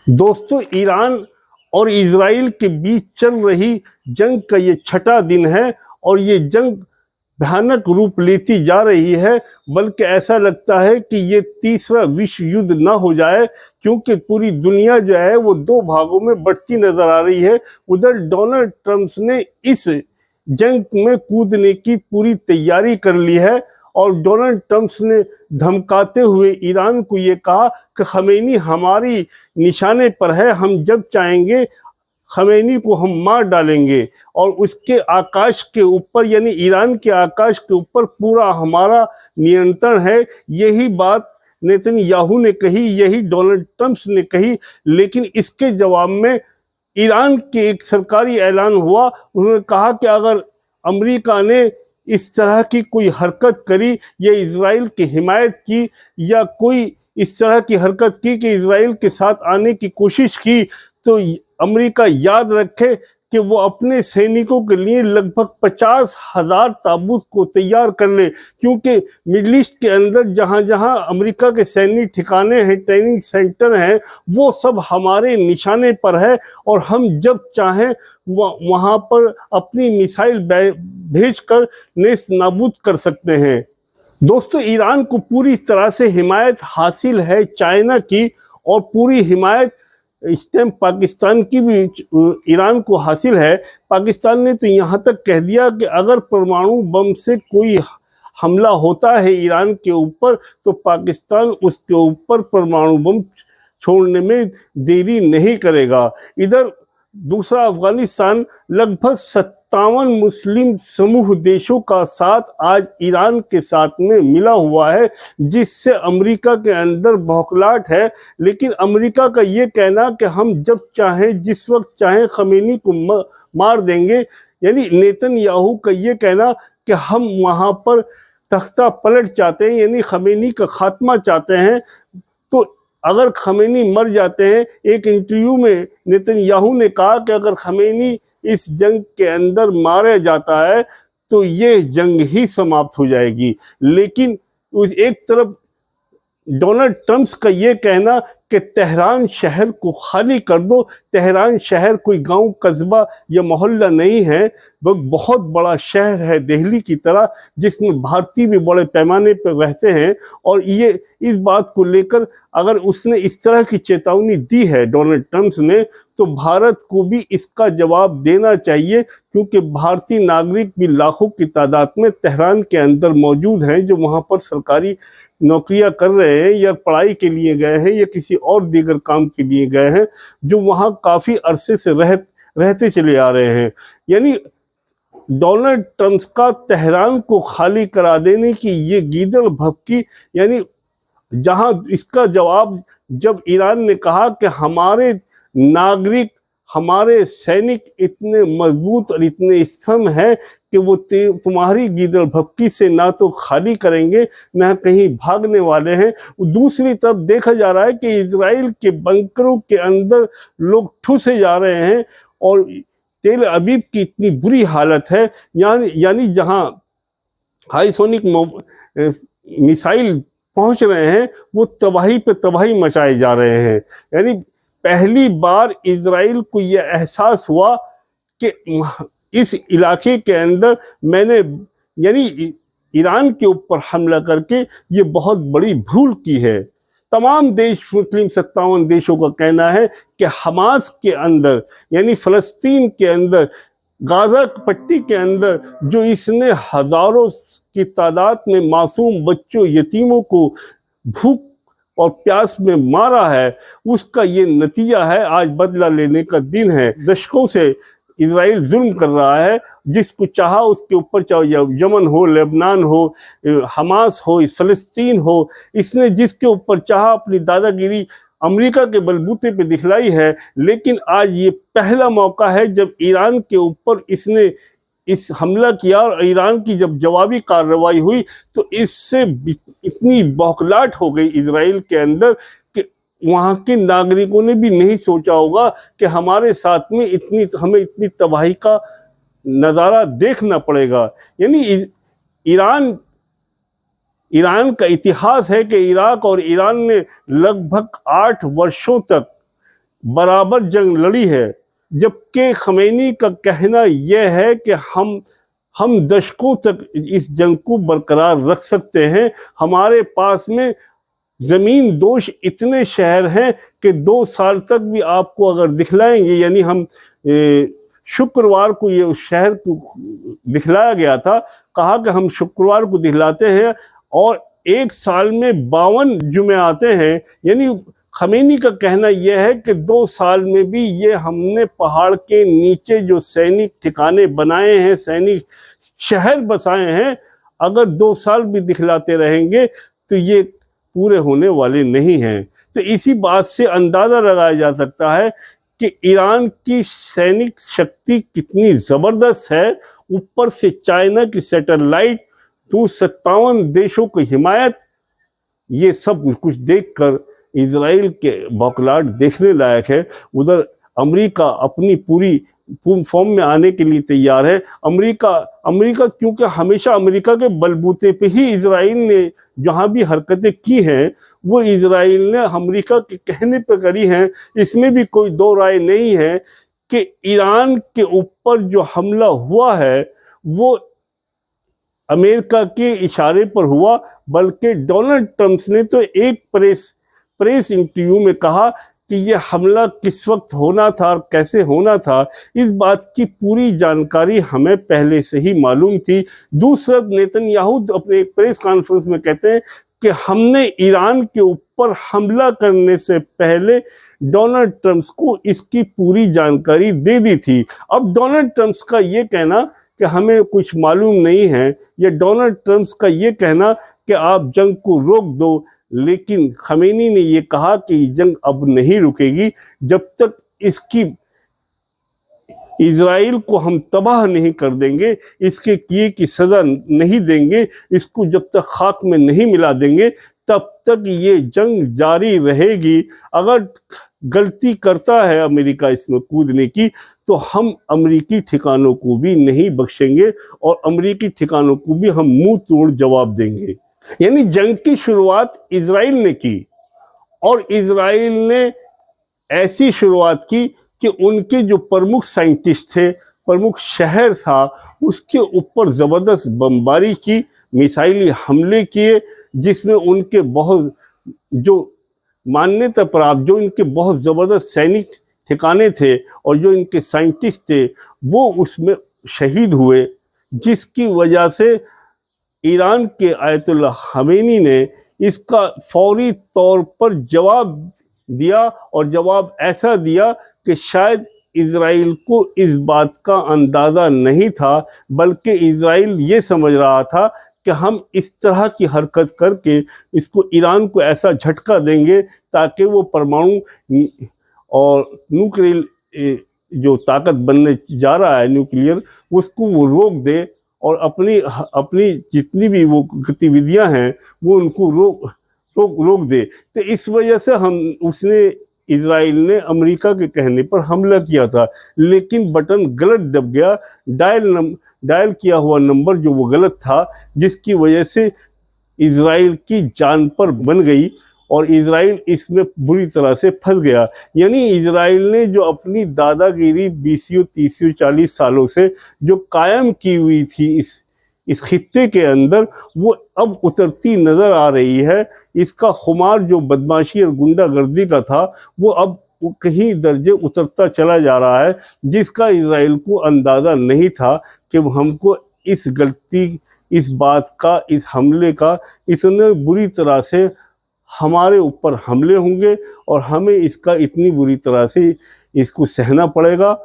दोस्तों, ईरान और इजराइल के बीच चल रही जंग का ये छठा दिन है और ये जंग भयानक रूप लेती जा रही है। बल्कि ऐसा लगता है कि ये तीसरा विश्व युद्ध ना हो जाए, क्योंकि पूरी दुनिया जो है वो दो भागों में बढ़ती नजर आ रही है। उधर डोनाल्ड ट्रंप ने इस जंग में कूदने की पूरी तैयारी कर ली है और डोनाल्ड ट्रंप ने धमकाते हुए ईरान को ये कहा कि खमेनी हमारी निशाने पर है, हम जब चाहेंगे खमेनी को हम मार डालेंगे और उसके आकाश के ऊपर यानी ईरान के आकाश के ऊपर पूरा हमारा नियंत्रण है। यही बात नेतन्याहू ने कही, यही डोनाल्ड ट्रंप ने कही। लेकिन इसके जवाब में ईरान के एक सरकारी ऐलान हुआ। उन्होंने कहा कि अगर अमेरिका ने इस तरह की कोई हरकत करी या इजराइल की हिमायत की या कोई इस तरह की हरकत की कि इजराइल के साथ आने की कोशिश की, तो अमेरिका याद रखे कि वो अपने सैनिकों के लिए लगभग 50,000 ताबूत को तैयार कर ले। क्योंकि मिडिल ईस्ट के अंदर जहां जहां अमेरिका के सैनिक ठिकाने हैं, ट्रेनिंग सेंटर हैं, वो सब हमारे निशाने पर है और हम जब चाहें वहां पर अपनी मिसाइल भेजकर नेस्त नाबूद कर सकते हैं। दोस्तों, ईरान को पूरी तरह से हिमायत हासिल है चाइना की, और पूरी हिमायत इस टाइम पाकिस्तान की भी ईरान को हासिल है। पाकिस्तान ने तो यहाँ तक कह दिया कि अगर परमाणु बम से कोई हमला होता है ईरान के ऊपर, तो पाकिस्तान उसके ऊपर परमाणु बम छोड़ने में देरी नहीं करेगा। इधर दूसरा अफगानिस्तान लगभग 57 मुस्लिम समूह देशों का साथ आज ईरान के साथ में मिला हुआ है, जिससे अमेरिका के अंदर बौखलाहट है। लेकिन अमेरिका का ये कहना कि हम जब चाहें जिस वक्त चाहें खमेनी को मार देंगे, यानी नेतन्याहू का ये कहना कि हम वहाँ पर तख्ता पलट चाहते हैं, यानी खमेनी का खात्मा चाहते हैं। तो अगर खमेनी मर जाते हैं, एक इंटरव्यू में नेतन्याहू ने कहा कि अगर खमेनी इस जंग के अंदर मारा जाता है तो ये जंग ही समाप्त हो जाएगी। लेकिन उस एक तरफ डोनाल्ड ट्रंप का ये कहना कि तेहरान शहर को खाली कर दो। तेहरान शहर कोई गांव, कस्बा या मोहल्ला नहीं है, वह बहुत बड़ा शहर है दिल्ली की तरह, जिसमें भारतीय भी बड़े पैमाने पर रहते हैं। और ये इस बात को लेकर अगर उसने इस तरह की चेतावनी दी है डोनाल्ड ट्रंप ने, तो भारत को भी इसका जवाब देना चाहिए, क्योंकि भारतीय नागरिक भी लाखों की तादाद में तेहरान के अंदर मौजूद हैं, जो वहाँ पर सरकारी नौकरियां कर रहे हैं या पढ़ाई के लिए गए हैं या किसी और दीगर काम के लिए गए हैं, जो वहाँ काफ़ी अरसे से रहते चले आ रहे हैं। यानी डोनाल्ड ट्रंप का तेहरान को खाली करा देने की ये गीदड़ भभकी, यानी जहां इसका जवाब जब ईरान ने कहा कि हमारे नागरिक, हमारे सैनिक इतने मजबूत और इतने स्तंभ हैं कि वो तुम्हारी गीदड़ भभकी से ना तो खाली करेंगे ना कहीं भागने वाले हैं। दूसरी तरफ देखा जा रहा है कि इजराइल के बंकरों के अंदर लोग ठुसे जा रहे हैं और तेल अबीब की इतनी बुरी हालत है, यानी जहां हाईसोनिक मिसाइल पहुंच रहे हैं, वो तबाही पे तबाही मचाए जा रहे हैं। यानी पहली बार इजराइल को यह एहसास हुआ कि इस इलाके के अंदर मैंने यानी ईरान के ऊपर हमला करके ये बहुत बड़ी भूल की है। तमाम देश, मुस्लिम 57 देशों का कहना है कि हमास के अंदर यानी फ़लस्तीन के अंदर, गाज़ा पट्टी के अंदर जो इसने हज़ारों की तादाद में मासूम बच्चों, यतीमों को भूख और प्यास में मारा है, उसका ये नतीजा है। आज बदला लेने का दिन है। दशकों से इजराइल जुल्म कर रहा है, जिसको चाहा उसके ऊपर, चाहे यमन हो, लेबनान हो, हमास हो, फ़लस्तीन हो, इसने जिसके ऊपर चाहा अपनी दादागिरी अमेरिका के बलबूते पे दिखलाई है। लेकिन आज ये पहला मौका है जब ईरान के ऊपर इसने इस हमला किया और ईरान की जब जवाबी कार्रवाई हुई, तो इससे इतनी बौखलाहट हो गई इजराइल के अंदर कि वहाँ के नागरिकों ने भी नहीं सोचा होगा कि हमारे साथ में हमें इतनी तबाही का नज़ारा देखना पड़ेगा। यानी ईरान का इतिहास है कि इराक और ईरान ने लगभग 8 वर्षों तक बराबर जंग लड़ी है, जबकि खमैनी का कहना यह है कि हम दशकों तक इस जंग को बरकरार रख सकते हैं। हमारे पास में ज़मीन दोष इतने शहर हैं कि 2 साल तक भी आपको अगर दिखलाएंगे, यानी हम शुक्रवार को ये उस शहर को दिखलाया गया था, कहा कि हम शुक्रवार को दिखलाते हैं और 1 साल में 52 जुमे आते हैं। यानी खमैनी का कहना यह है कि 2 साल में भी ये हमने पहाड़ के नीचे जो सैनिक ठिकाने बनाए हैं, सैनिक शहर बसाए हैं, अगर 2 साल भी दिखलाते रहेंगे तो ये पूरे होने वाले नहीं हैं। तो इसी बात से अंदाज़ा लगाया जा सकता है कि ईरान की सैनिक शक्ति कितनी ज़बरदस्त है। ऊपर से चाइना की सैटेलाइट, 257 देशों की हिमायत, ये सब कुछ देखकर इजराइल के बौखलाहट देखने लायक है। उधर अमेरिका अपनी पूरी फॉर्म में आने के लिए तैयार है। अमेरिका क्योंकि हमेशा अमेरिका के बलबूते पे ही इजराइल ने जहाँ भी हरकतें की हैं वो इजराइल ने अमेरिका के कहने पर करी हैं। इसमें भी कोई दो राय नहीं है कि ईरान के ऊपर जो हमला हुआ है वो अमेरिका के इशारे पर हुआ, बल्कि डोनाल्ड ट्रंप ने तो एक प्रेस इंटरव्यू में कहा कि ये हमला किस वक्त होना था और कैसे होना था, इस बात की पूरी जानकारी हमें पहले से ही मालूम थी। दूसरा, नेतन्याहू अपने एक प्रेस कॉन्फ्रेंस में कहते हैं कि हमने ईरान के ऊपर हमला करने से पहले डोनाल्ड ट्रंप को इसकी पूरी जानकारी दे दी थी। अब डोनाल्ड ट्रंप का ये कहना कि हमें कुछ मालूम नहीं है, या डोनाल्ड ट्रंप का ये कहना कि आप जंग को रोक दो, लेकिन खमैनी ने ये कहा कि जंग अब नहीं रुकेगी जब तक इसकी इजराइल को हम तबाह नहीं कर देंगे, इसके किए की सज़ा नहीं देंगे, इसको जब तक खाक में नहीं मिला देंगे तब तक ये जंग जारी रहेगी। अगर गलती करता है अमेरिका इसमें कूदने की तो हम अमेरिकी ठिकानों को भी नहीं बख्शेंगे और अमेरिकी ठिकानों को भी हम मुंह तोड़ जवाब देंगे। यानी जंग की शुरुआत इजराइल ने की और इजराइल ने ऐसी शुरुआत की कि उनके जो प्रमुख साइंटिस्ट थे, प्रमुख शहर था, उसके ऊपर ज़बरदस्त बमबारी की, मिसाइली हमले किए, जिसमें उनके बहुत जो मान्यता प्राप्त, जो इनके बहुत ज़बरदस्त सैनिक ठिकाने थे और जो इनके साइंटिस्ट थे वो उसमें शहीद हुए, जिसकी वजह से ईरान के आयतुल्लाह खमैनी ने इसका फौरी तौर पर जवाब दिया और जवाब ऐसा दिया कि शायद इजराइल को इस बात का अंदाज़ा नहीं था, बल्कि इजराइल ये समझ रहा था कि हम इस तरह की हरकत करके इसको ईरान को ऐसा झटका देंगे ताकि वो परमाणु और न्यूक्लियर जो ताकत बनने जा रहा है न्यूक्लियर, उसको वो रोक दे और अपनी जितनी भी वो गतिविधियां हैं वो उनको रोक दे। तो इस वजह से उसने इजराइल ने अमेरिका के कहने पर हमला किया था, लेकिन बटन गलत दब गया, डायल किया हुआ नंबर जो वो गलत था, जिसकी वजह से इजराइल की जान पर बन गई और इजराइल इसमें बुरी तरह से फंस गया। यानी इजराइल ने जो अपनी दादागिरी 20 30 40 सालों से जो कायम की हुई थी इस खित्ते के अंदर, वो अब उतरती नज़र आ रही है। इसका खुमार जो बदमाशी और गुंडागर्दी का था वो अब कहीं दर्जे उतरता चला जा रहा है, जिसका इजराइल को अंदाज़ा नहीं था कि हमको इस गलती, इस बात का, इस हमले का इतने बुरी तरह से हमारे ऊपर हमले होंगे और हमें इसका इतनी बुरी तरह से इसको सहना पड़ेगा।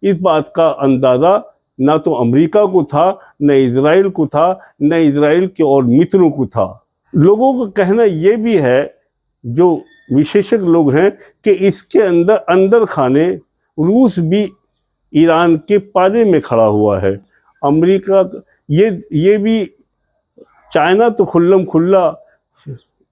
इस बात का अंदाज़ा ना तो अमेरिका को था, न इजराइल को था, न इजराइल के और मित्रों को था। लोगों का कहना ये भी है, जो विशेषज्ञ लोग हैं, कि इसके अंदर खाने रूस भी ईरान के पाले में खड़ा हुआ है। अमेरिका ये भी, चाइना तो खुल्लम खुल्ला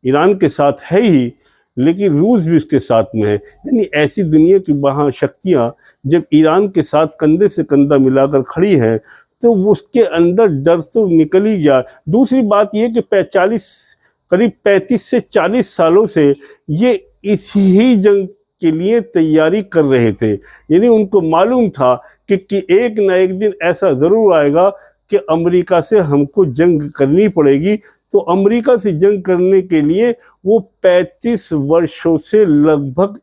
ईरान के साथ है ही, लेकिन रूस भी उसके साथ में है। यानी ऐसी दुनिया की वहाँ शक्तियाँ जब ईरान के साथ कंधे से कंधा मिलाकर खड़ी हैं तो उसके अंदर डर तो निकल ही गया। दूसरी बात ये कि करीब 35 से 40 सालों से ये इसी ही जंग के लिए तैयारी कर रहे थे। यानी उनको मालूम था कि एक ना एक दिन ऐसा ज़रूर आएगा कि अमेरिका से हमको जंग करनी पड़ेगी। तो अमेरिका से जंग करने के लिए वो 35 वर्षों से लगभग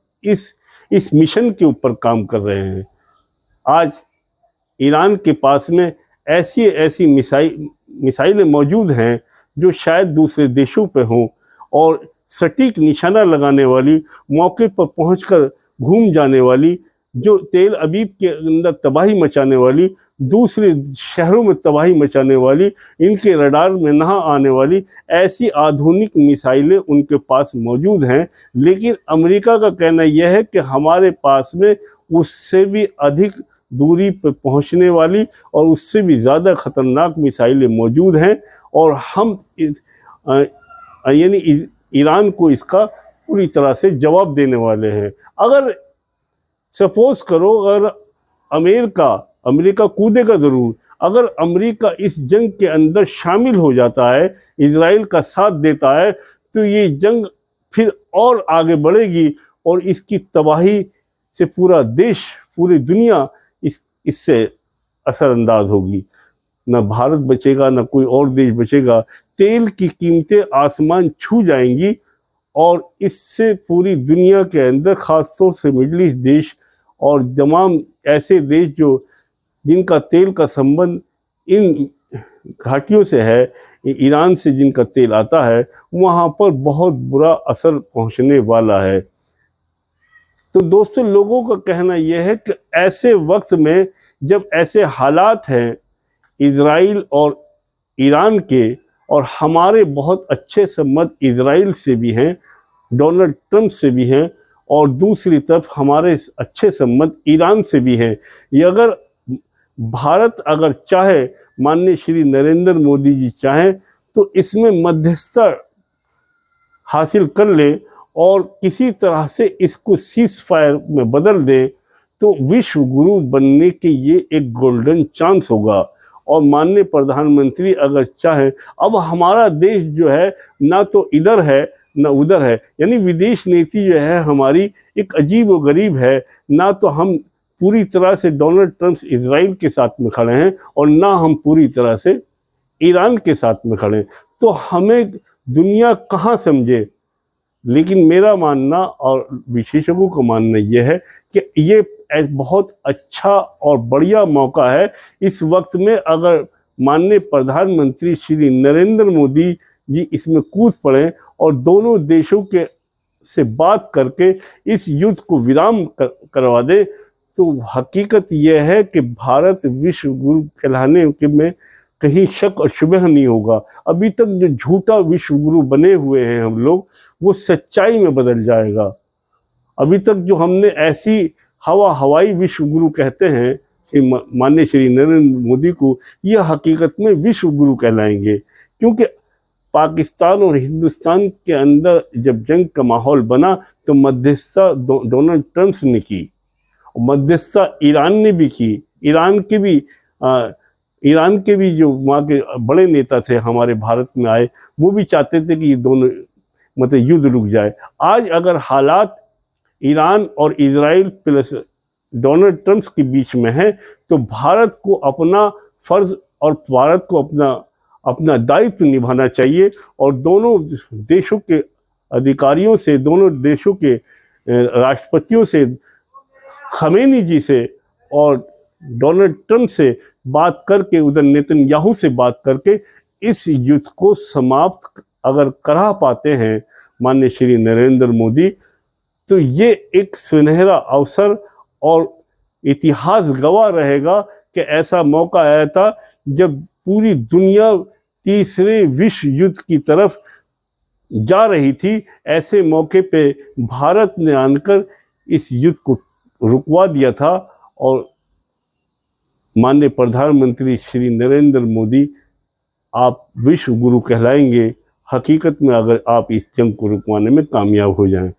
इस मिशन के ऊपर काम कर रहे हैं। आज ईरान के पास में ऐसी ऐसी मिसाइलें मौजूद हैं जो शायद दूसरे देशों पे हों, और सटीक निशाना लगाने वाली, मौके पर पहुंचकर घूम जाने वाली, जो तेल अबीब के अंदर तबाही मचाने वाली, दूसरे शहरों में तबाही मचाने वाली, इनके रडार में ना आने वाली ऐसी आधुनिक मिसाइलें उनके पास मौजूद हैं। लेकिन अमेरिका का कहना यह है कि हमारे पास में उससे भी अधिक दूरी पर पहुंचने वाली और उससे भी ज़्यादा ख़तरनाक मिसाइलें मौजूद हैं, और हम यानी ईरान को इसका पूरी तरह से जवाब देने वाले हैं। अगर सपोज करो, अगर अमेरिका कूदेगा ज़रूर, अगर अमेरिका इस जंग के अंदर शामिल हो जाता है, इजराइल का साथ देता है, तो ये जंग फिर और आगे बढ़ेगी और इसकी तबाही से पूरा देश, पूरी दुनिया इससे असरअंदाज होगी। न भारत बचेगा, न कोई और देश बचेगा। तेल की कीमतें आसमान छू जाएंगी और इससे पूरी दुनिया के अंदर, ख़ासतौर से मिडल ईस्ट देश और तमाम ऐसे देश जिनका तेल का संबंध इन घाटियों से है, ईरान से जिनका तेल आता है, वहाँ पर बहुत बुरा असर पहुँचने वाला है। तो दोस्तों, लोगों का कहना यह है कि ऐसे वक्त में, जब ऐसे हालात हैं इजराइल और ईरान के, और हमारे बहुत अच्छे संबंध इजराइल से भी हैं, डोनाल्ड ट्रंप से भी हैं, और दूसरी तरफ हमारे अच्छे संबंध ईरान से भी हैं, ये अगर भारत अगर चाहे, माननीय श्री नरेंद्र मोदी जी चाहें, तो इसमें मध्यस्थता हासिल कर ले और किसी तरह से इसको सीज फायर में बदल दे, तो विश्व गुरु बनने के ये एक गोल्डन चांस होगा। और माननीय प्रधानमंत्री अगर चाहे, अब हमारा देश जो है ना तो इधर है ना उधर है, यानी विदेश नीति जो है हमारी एक अजीब व गरीब है। ना तो हम पूरी तरह से डोनाल्ड ट्रंप इजराइल के साथ में खड़े हैं, और ना हम पूरी तरह से ईरान के साथ में खड़े हैं। तो हमें दुनिया कहाँ समझे। लेकिन मेरा मानना और विशेषज्ञों का मानना यह है कि ये बहुत अच्छा और बढ़िया मौका है इस वक्त में, अगर माननीय प्रधानमंत्री श्री नरेंद्र मोदी जी इसमें कूद पड़ें और दोनों देशों के से बात करके इस युद्ध को विराम करवा दे, तो हकीकत यह है कि भारत विश्व गुरु कहलाने के में कहीं शक और शुबह नहीं होगा। अभी तक जो झूठा विश्व गुरु बने हुए हैं हम लोग, वो सच्चाई में बदल जाएगा। अभी तक जो हमने ऐसी हवाई विश्व गुरु कहते हैं कि माननीय श्री नरेंद्र मोदी को, यह हकीकत में विश्व गुरु कहलाएंगे। क्योंकि पाकिस्तान और हिंदुस्तान के अंदर जब जंग का माहौल बना, तो मध्यस्थता डोनाल्ड ट्रंप ने की, और मध्यस्थता ईरान ने भी की। ईरान के भी जो वहाँ के बड़े नेता थे हमारे भारत में आए, वो भी चाहते थे कि ये दोनों मतलब युद्ध रुक जाए। आज अगर हालात ईरान और इजराइल प्लस डोनाल्ड ट्रंप के बीच में है, तो भारत को अपना फर्ज और भारत को अपना दायित्व निभाना चाहिए, और दोनों देशों के अधिकारियों से, दोनों देशों के राष्ट्रपतियों से, खमेनी जी से और डोनाल्ड ट्रंप से बात करके, उधर नेतन्याहू से बात करके इस युद्ध को समाप्त अगर करा पाते हैं माननीय श्री नरेंद्र मोदी, तो ये एक सुनहरा अवसर और इतिहास गवाह रहेगा कि ऐसा मौका आया था जब पूरी दुनिया तीसरे विश्व युद्ध की तरफ जा रही थी। ऐसे मौके पे भारत ने आकर इस युद्ध को रुकवा दिया था, और माननीय प्रधानमंत्री श्री नरेंद्र मोदी, आप विश्व गुरु कहलाएंगे हकीकत में, अगर आप इस जंग को रुकवाने में कामयाब हो जाएं।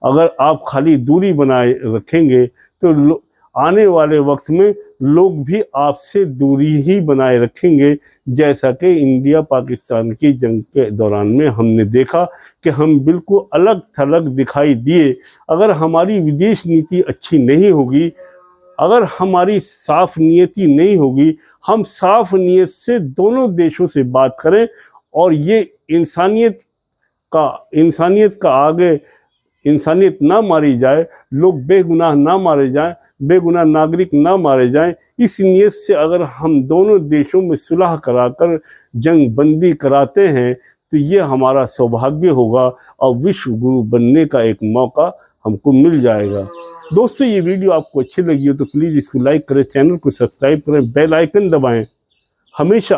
अगर आप खाली दूरी बनाए रखेंगे, तो आने वाले वक्त में लोग भी आपसे दूरी ही बनाए रखेंगे, जैसा कि इंडिया पाकिस्तान की जंग के दौरान में हमने देखा कि हम बिल्कुल अलग थलग दिखाई दिए। अगर हमारी विदेश नीति अच्छी नहीं होगी, अगर हमारी साफ नीयती नहीं होगी, हम साफ नीयत से दोनों देशों से बात करें और ये इंसानियत का आगे इंसानियत ना मारी जाए, लोग बेगुनाह ना मारे जाएं, बेगुनाह नागरिक ना मारे जाएं, इस नीयत से अगर हम दोनों देशों में सुलह कराकर जंग बंदी कराते हैं तो ये हमारा सौभाग्य होगा और विश्व गुरु बनने का एक मौका हमको मिल जाएगा। दोस्तों, ये वीडियो आपको अच्छी लगी हो तो प्लीज़ इसको लाइक करें, चैनल को सब्सक्राइब करें, बेल आइकन दबाएं। हमेशा